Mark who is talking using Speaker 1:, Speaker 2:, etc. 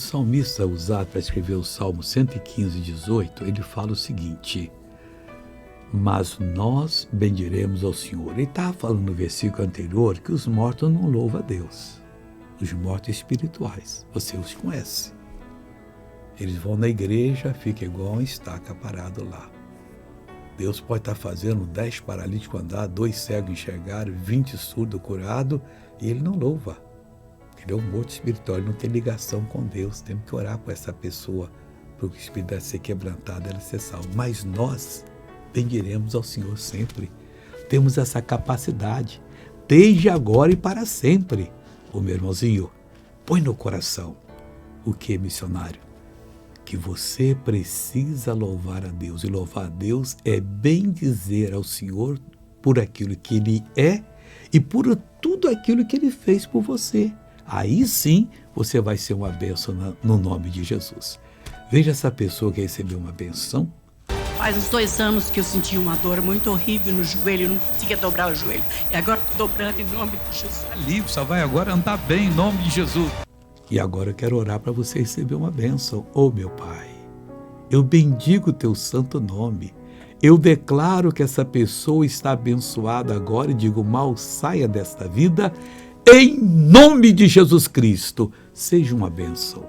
Speaker 1: salmista usado para escrever o Salmo 115, 18, ele fala o seguinte: mas nós bendiremos ao Senhor. Ele estava falando no versículo anterior que os mortos não louvam a Deus. Os mortos espirituais, você os conhece. Eles vão na igreja, fica igual uma estaca parado lá. Deus pode estar fazendo 10 paralíticos andar, 2 cegos enxergar, 20 surdos curados, e ele não louva. Ele é um morto espiritual, ele não tem ligação com Deus. Temos que orar por essa pessoa, para o espírito dela ser quebrantado, ela ser salva. Mas nós bendiremos ao Senhor sempre. Temos essa capacidade, desde agora e para sempre. Ô meu irmãozinho, põe no coração. O que, missionário? Que você precisa louvar a Deus. E louvar a Deus é bendizer ao Senhor por aquilo que Ele é e por tudo aquilo que Ele fez por você. Aí sim você vai ser uma bênção no nome de Jesus. Veja essa pessoa que recebeu uma bênção.
Speaker 2: Faz uns 2 anos que eu senti uma dor muito horrível no joelho, não conseguia dobrar o joelho. E agora estou dobrando em nome de Jesus.
Speaker 3: Está livre, só vai agora andar bem em nome de Jesus.
Speaker 1: E agora eu quero orar para você receber uma bênção. Ô meu Pai, eu bendigo o teu santo nome. Eu declaro que essa pessoa está abençoada agora e digo, mal saia desta vida. Em nome de Jesus Cristo, seja uma bênção.